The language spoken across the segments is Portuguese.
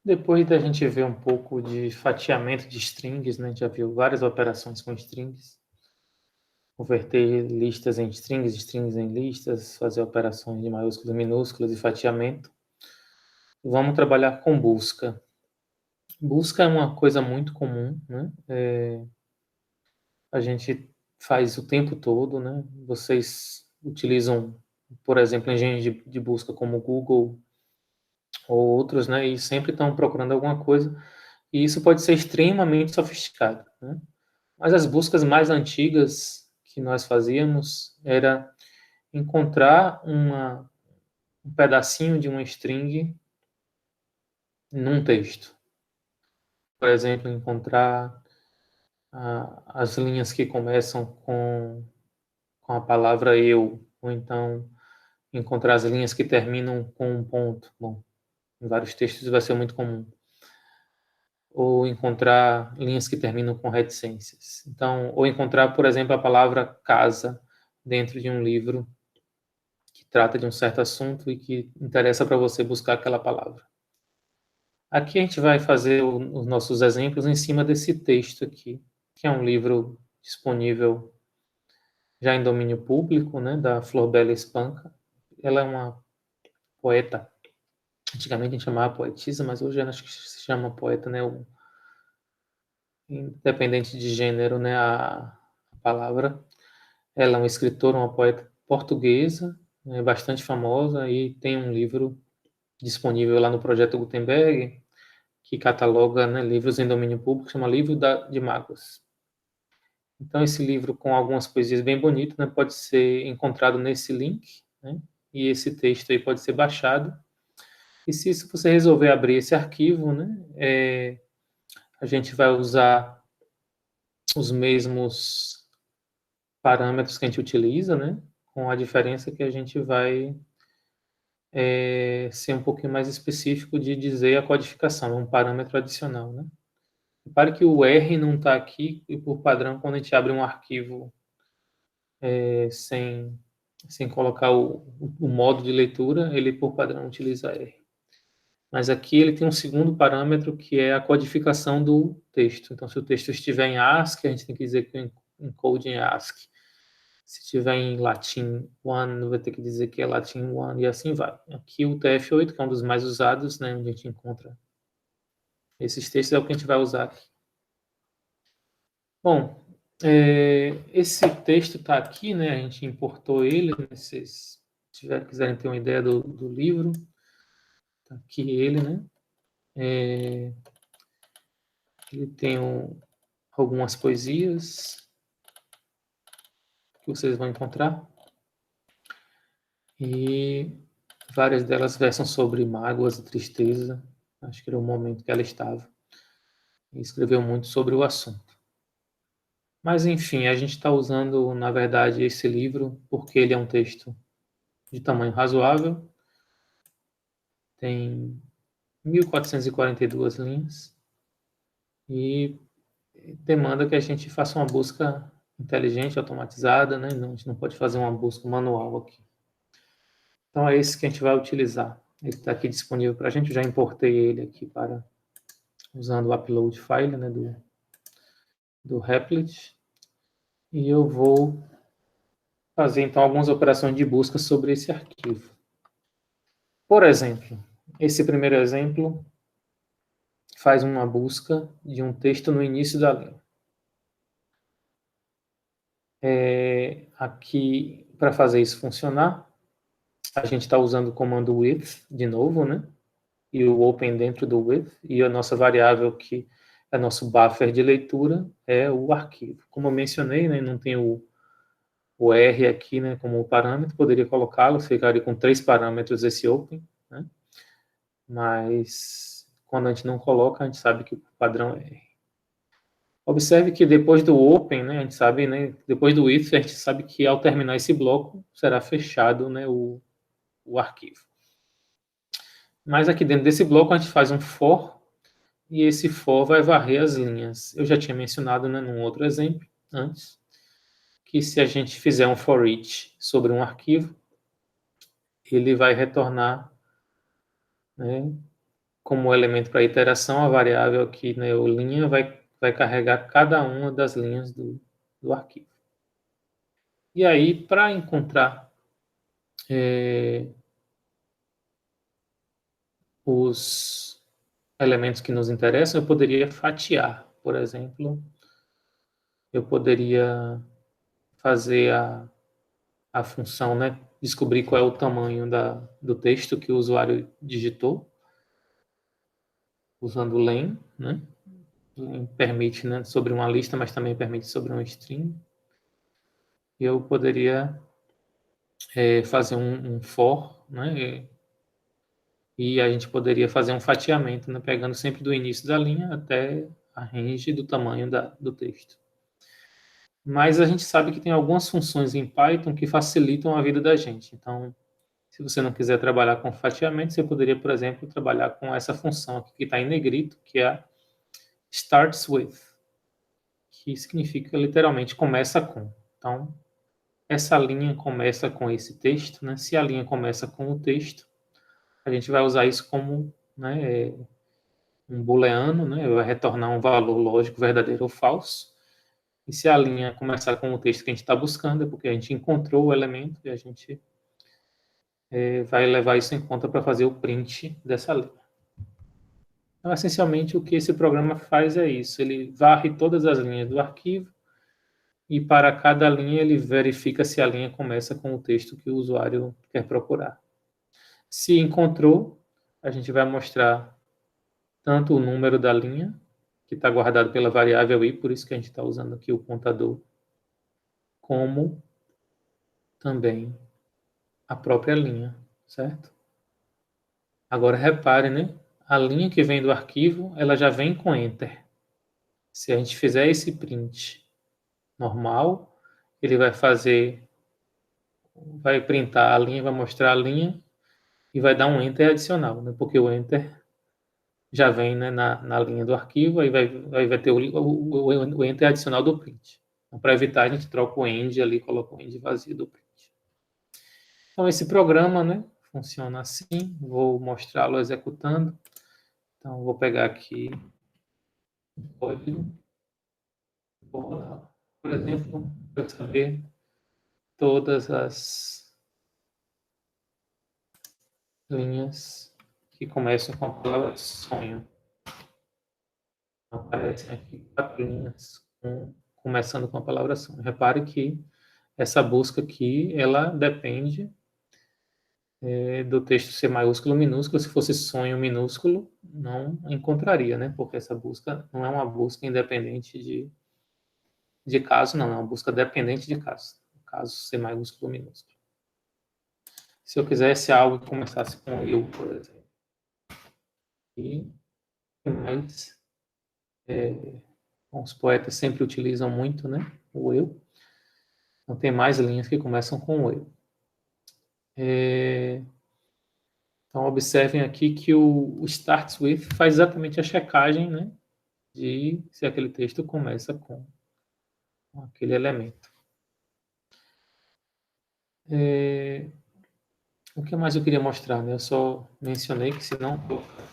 Depois da gente ver um pouco de fatiamento de strings, né? A gente já viu várias operações com strings. Converter listas em strings, strings em listas, fazer operações de maiúsculas, minúsculas e fatiamento. Vamos trabalhar com busca. Busca é uma coisa muito comum, né? A gente faz o tempo todo, né? Vocês utilizam, por exemplo, engenhos de busca como o Google ou outros, né? E sempre estão procurando alguma coisa. E isso pode ser extremamente sofisticado, né? Mas as buscas mais antigas que nós fazíamos era encontrar um pedacinho de uma string num texto. Por exemplo, encontrar as linhas que começam com a palavra eu, ou então encontrar as linhas que terminam com um ponto. Bom, em vários textos vai ser muito comum. Ou encontrar linhas que terminam com reticências. Então, ou encontrar, por exemplo, a palavra casa dentro de um livro que trata de um certo assunto e que interessa para você buscar aquela palavra. Aqui a gente vai fazer os nossos exemplos em cima desse texto aqui, que é um livro disponível já em domínio público, né, da Florbela Espanca. Ela é uma poeta. Antigamente a gente chamava poetisa, mas hoje acho que se chama poeta, né, independente de gênero, né, a palavra. Ela é uma escritora, uma poeta portuguesa, né, bastante famosa e tem um livro disponível lá no Projeto Gutenberg, que cataloga, né, livros em domínio público, chama Livro de Mágoas. Então, esse livro, com algumas poesias bem bonitas, né, pode ser encontrado nesse link, né, e esse texto aí pode ser baixado. E se você resolver abrir esse arquivo, né, a gente vai usar os mesmos parâmetros que a gente utiliza, né, com a diferença que a gente vai ser um pouquinho mais específico de dizer a codificação, é um parâmetro adicional, né. Repare que o R não está aqui, e por padrão, quando a gente abre um arquivo sem colocar o modo de leitura, ele por padrão utiliza R. Mas aqui ele tem um segundo parâmetro que é a codificação do texto. Então, se o texto estiver em ASCII, a gente tem que dizer que o encode em ASCII. Se estiver em latim 1, vai ter que dizer que é latim 1 e assim vai. Aqui o TF8, que é um dos mais usados, né, onde a gente encontra esses textos, é o que a gente vai usar aqui. Bom, esse texto está aqui, né? A gente importou ele. Né, se vocês quiserem ter uma ideia do livro, está aqui ele, né? Ele tem algumas poesias que vocês vão encontrar e várias delas versam sobre mágoas e tristeza. Acho que era o momento que ela estava e escreveu muito sobre o assunto. Mas enfim, a gente está usando, na verdade, esse livro porque ele é um texto de tamanho razoável. Tem 1442 linhas e demanda que a gente faça uma busca inteligente, automatizada, né? Não, a gente não pode fazer uma busca manual aqui. Então é esse que a gente vai utilizar. Ele está aqui disponível para a gente, eu já importei ele aqui para usando o upload file, né, do Replit. E eu vou fazer então algumas operações de busca sobre esse arquivo. Por exemplo, esse primeiro exemplo faz uma busca de um texto no início da linha. Aqui, para fazer isso funcionar, a gente está usando o comando with, de novo, né? E o open dentro do with, e a nossa variável que é nosso buffer de leitura é o arquivo. Como eu mencionei, né, não tem o R aqui, né, como parâmetro, poderia colocá-lo, ficaria com 3 parâmetros esse open, né? Mas quando a gente não coloca, a gente sabe que o padrão é R. Observe que depois do open, né, a gente sabe, né, depois do if, a gente sabe que ao terminar esse bloco, será fechado, né, o arquivo. Mas aqui dentro desse bloco, a gente faz um for, e esse for vai varrer as linhas. Eu já tinha mencionado, né, num outro exemplo, antes, que se a gente fizer um for each sobre um arquivo, ele vai retornar, né, como elemento para iteração, a variável aqui, né, o linha, vai carregar cada uma das linhas do arquivo. E aí, para encontrar os elementos que nos interessam, eu poderia fatiar. Por exemplo, eu poderia fazer a função, né, descobrir qual é o tamanho do texto que o usuário digitou, usando o len, né? Len permite, né, sobre uma lista, mas também permite sobre um string. E eu poderia fazer um for, né? E a gente poderia fazer um fatiamento, né, pegando sempre do início da linha até a range do tamanho do texto. Mas a gente sabe que tem algumas funções em Python que facilitam a vida da gente. Então, se você não quiser trabalhar com fatiamento, você poderia, por exemplo, trabalhar com essa função aqui que está em negrito, que é a starts with, que significa literalmente começa com. Então, essa linha começa com esse texto, né? Se a linha começa com o texto, a gente vai usar isso como, né, um booleano, né? Vai retornar um valor lógico verdadeiro ou falso. E se a linha começar com o texto que a gente está buscando, é porque a gente encontrou o elemento e a gente vai levar isso em conta para fazer o print dessa linha. Então, essencialmente, o que esse programa faz é isso. Ele varre todas as linhas do arquivo e para cada linha ele verifica se a linha começa com o texto que o usuário quer procurar. Se encontrou, a gente vai mostrar tanto o número da linha, que está guardado pela variável i, por isso que a gente está usando aqui o contador, como também a própria linha, certo? Agora repare, né? A linha que vem do arquivo, ela já vem com enter. Se a gente fizer esse print normal, ele vai printar a linha, vai mostrar a linha e vai dar um enter adicional, né? Porque o enter já vem, né, na linha do arquivo, aí vai ter o enter adicional do print. Então, para evitar, a gente troca o end ali, coloca o end vazio do print. Então, esse programa, né, funciona assim. Vou mostrá-lo executando. Então, vou pegar aqui o código. Por exemplo, para saber todas as linhas que começam com a palavra sonho. Aparecem aqui 4 linhas começando com a palavra sonho. Repare que essa busca aqui, ela depende do texto ser maiúsculo ou minúsculo. Se fosse sonho minúsculo, não encontraria, né? Porque essa busca não é uma busca independente de caso, não. É uma busca dependente de caso. Caso ser maiúsculo ou minúsculo. Se eu quisesse algo que começasse com eu, por exemplo. E mais os poetas sempre utilizam muito, né? O eu. Então tem mais linhas que começam com o eu. Então observem aqui que o starts with faz exatamente a checagem, né? De se aquele texto começa com aquele elemento. O que mais eu queria mostrar, né? Eu só mencionei que se não colocar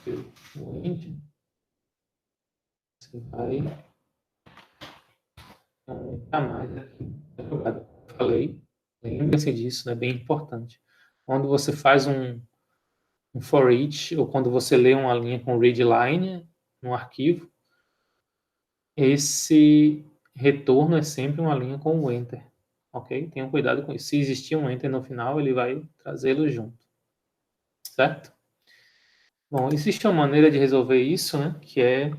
o end, você vai aumentar mais aqui. Eu falei, lembre-se disso, é né? Bem importante. Quando você faz um for each, ou quando você lê uma linha com readline no arquivo, esse retorno é sempre uma linha com o enter, ok? Tenham cuidado com isso. Se existir um enter no final, ele vai trazê-lo junto, certo? Bom, existe uma maneira de resolver isso, né? Que é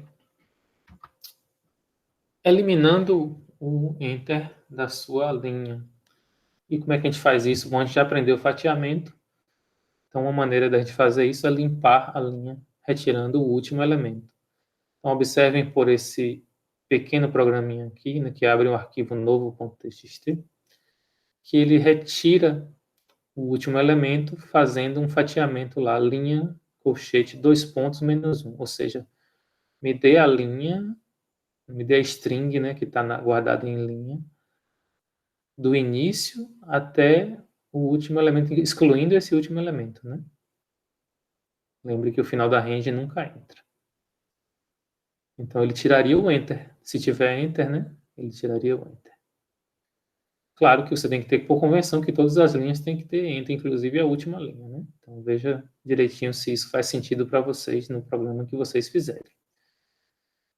eliminando o enter da sua linha. E como é que a gente faz isso? Bom, a gente já aprendeu o fatiamento. Então, uma maneira da gente fazer isso é limpar a linha, retirando o último elemento. Então, observem por esse pequeno programinha aqui, né, que abre um arquivo novo.txt, que ele retira o último elemento fazendo um fatiamento lá, linha, colchete, 2 pontos, menos 1. Ou seja, me dê a linha, me dê a string, né, que está guardada em linha, do início até o último elemento, excluindo esse último elemento, né? Lembre que o final da range nunca entra. Então, ele tiraria o enter. Se tiver enter, né? Ele tiraria o enter. Claro que você tem que ter por convenção que todas as linhas têm que ter enter, inclusive a última linha, né? Então, veja direitinho se isso faz sentido para vocês no programa que vocês fizerem.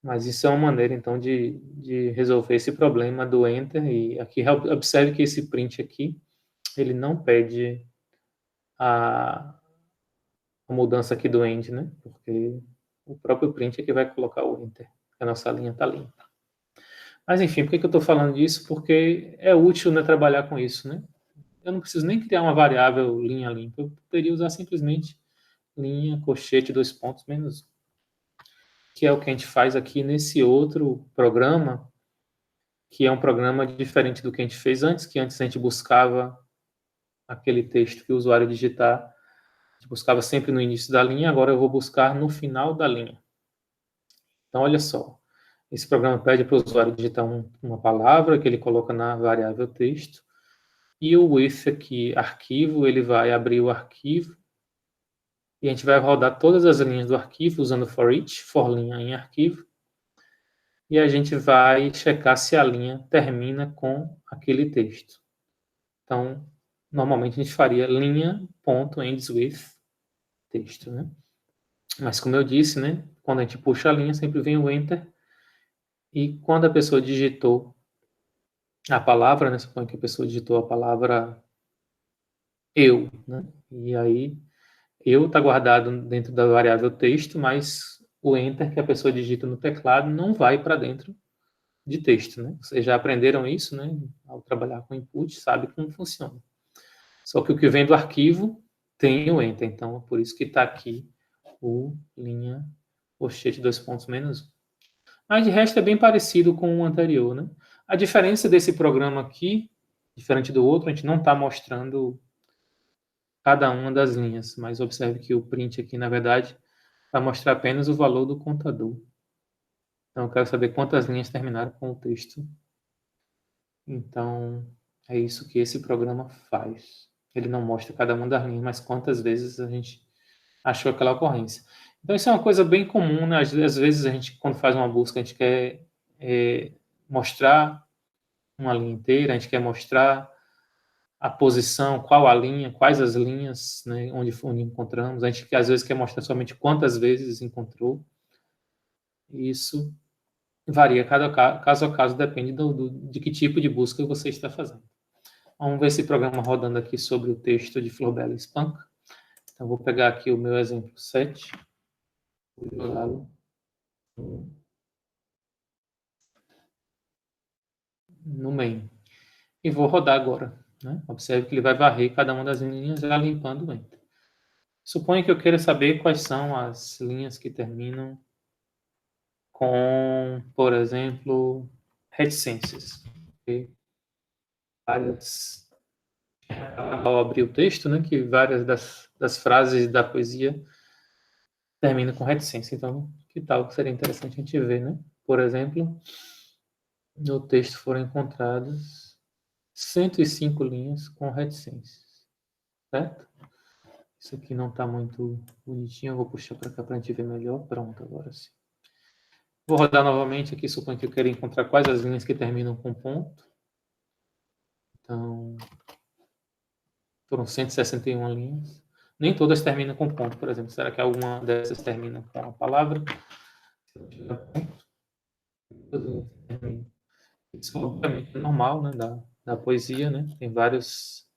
Mas isso é uma maneira, então, de resolver esse problema do enter. E aqui, observe que esse print aqui, ele não pede a mudança aqui do end, né? Porque o próprio print é que vai colocar o enter. A nossa linha está limpa. Mas, enfim, por que eu estou falando disso? Porque é útil, né, trabalhar com isso, né? Eu não preciso nem criar uma variável linha limpa. Eu poderia usar simplesmente linha, colchete, dois pontos, menos 1, que é o que a gente faz aqui nesse outro programa, que é um programa diferente do que a gente fez antes, que antes a gente buscava aquele texto que o usuário digitar, a gente buscava sempre no início da linha, agora eu vou buscar no final da linha. Então, olha só, esse programa pede para o usuário digitar uma palavra que ele coloca na variável texto, e o with aqui, arquivo, ele vai abrir o arquivo, e a gente vai rodar todas as linhas do arquivo usando for each, for linha em arquivo, e a gente vai checar se a linha termina com aquele texto. Então, normalmente a gente faria linha.ends with texto, né? Mas como eu disse, né, quando a gente puxa a linha, sempre vem o enter, e quando a pessoa digitou a palavra, né, suponho que a pessoa digitou a palavra eu, né, e aí eu está guardado dentro da variável texto, mas o enter que a pessoa digita no teclado não vai para dentro de texto, né? Vocês já aprenderam isso, né? Ao trabalhar com input, sabe como funciona. Só que o que vem do arquivo tem o enter, então é por isso que está aqui o linha colchete dois pontos menos 1. Mas de resto é bem parecido com o anterior, né? A diferença desse programa aqui, diferente do outro, a gente não está mostrando cada uma das linhas, mas observe que o print aqui, na verdade, vai mostrar apenas o valor do contador. Então, eu quero saber quantas linhas terminaram com o texto. Então, é isso que esse programa faz. Ele não mostra cada uma das linhas, mas quantas vezes a gente achou aquela ocorrência. Então, isso é uma coisa bem comum, né? Às vezes, a gente, quando faz uma busca, a gente quer mostrar uma linha inteira, a gente quer mostrar a posição, qual a linha, quais as linhas, né, onde encontramos. A gente, às vezes, quer mostrar somente quantas vezes encontrou. Isso varia caso a caso, depende de que tipo de busca você está fazendo. Vamos ver esse programa rodando aqui sobre o texto de Florbela Spunk. Então, vou pegar aqui o meu exemplo 7. Vou jogá-lo no main. E vou rodar agora. Né? Observe que ele vai varrer cada uma das linhas, já limpando o enter. Suponha que eu queira saber quais são as linhas que terminam com, por exemplo, reticências. Okay? Ao abrir o texto, né, que várias das frases da poesia terminam com reticência. Então, que tal que seria interessante a gente ver, né? Por exemplo, no texto foram encontradas 105 linhas com reticências, certo? Isso aqui não está muito bonitinho, eu vou puxar para cá para a gente ver melhor. Pronto, agora sim. Vou rodar novamente aqui, suponho que eu quero encontrar quais as linhas que terminam com ponto. Então, foram 161 linhas. Nem todas terminam com ponto, por exemplo. Será que alguma dessas termina com a palavra? Isso, obviamente, é normal, né, da poesia, né? Tem vários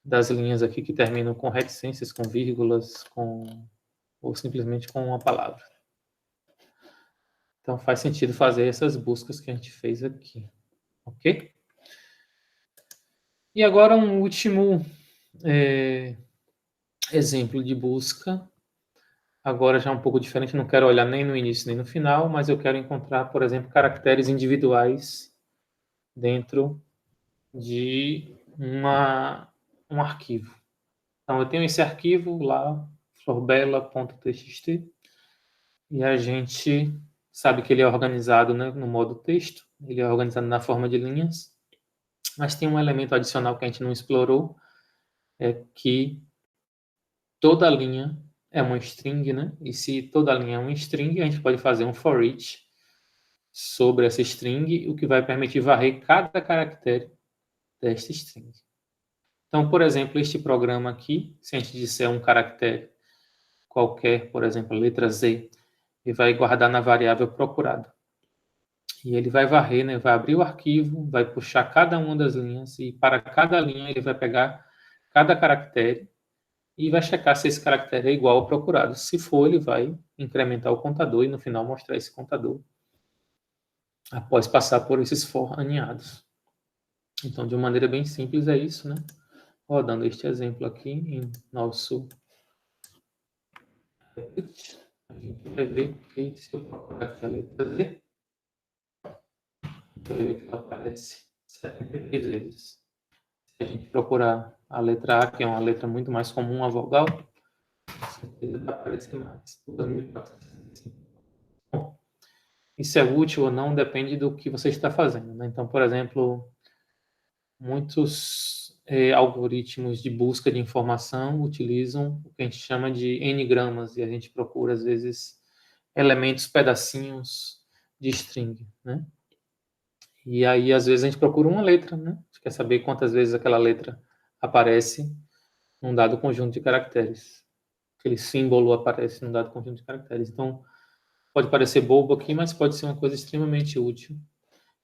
das linhas aqui que terminam com reticências, com vírgulas, ou simplesmente com uma palavra. Então, faz sentido fazer essas buscas que a gente fez aqui, ok? E agora um último exemplo de busca. Agora já um pouco diferente, não quero olhar nem no início nem no final, mas eu quero encontrar, por exemplo, caracteres individuais dentro de um arquivo. Então, eu tenho esse arquivo lá, florbela.txt, e a gente sabe que ele é organizado, né, no modo texto, ele é organizado na forma de linhas, mas tem um elemento adicional que a gente não explorou, é que toda linha é uma string, né? E se toda linha é uma string, a gente pode fazer um for each sobre essa string, o que vai permitir varrer cada caractere desta string. Então, por exemplo, este programa aqui, se a gente disser um caractere qualquer, por exemplo, a letra Z, ele vai guardar na variável procurado. E ele vai varrer, né? Vai abrir o arquivo, vai puxar cada uma das linhas e para cada linha ele vai pegar cada caractere e vai checar se esse caractere é igual ao procurado. Se for, ele vai incrementar o contador e no final mostrar esse contador após passar por esses for aninhados. Então, de uma maneira bem simples é isso, né? Rodando este exemplo aqui em nosso Revit, a gente vai ver que se eu procurar aqui a letra Z, vai ver que ela aparece 73 vezes. Se a gente procurar a letra A, que é uma letra muito mais comum, a vogal, vai aparecer mais. Bom, isso é útil ou não depende do que você está fazendo, né? Então, por exemplo, muitos algoritmos de busca de informação utilizam o que a gente chama de n-gramas, e a gente procura, às vezes, elementos, pedacinhos de string, né? E aí, às vezes, a gente procura uma letra, né? A gente quer saber quantas vezes aquela letra aparece num dado conjunto de caracteres. Aquele símbolo aparece num dado conjunto de caracteres. Então, pode parecer bobo aqui, mas pode ser uma coisa extremamente útil.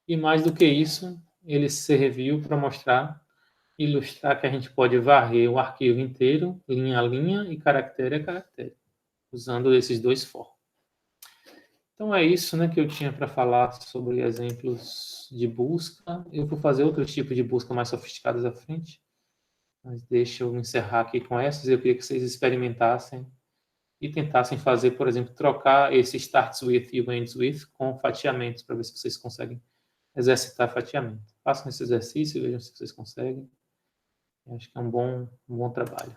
E mais do que isso, ele serviu para mostrar, ilustrar que a gente pode varrer o arquivo inteiro, linha a linha e caractere a caractere, usando esses dois for. Então é isso, né, que eu tinha para falar sobre exemplos de busca. Eu vou fazer outros tipos de busca mais sofisticados à frente, mas deixa eu encerrar aqui com essas. Eu queria que vocês experimentassem e tentassem fazer, por exemplo, trocar esse starts with e o ends with com fatiamentos, para ver se vocês conseguem exercitar fatiamento. Façam esse exercício e vejam se vocês conseguem. Eu acho que é um bom trabalho.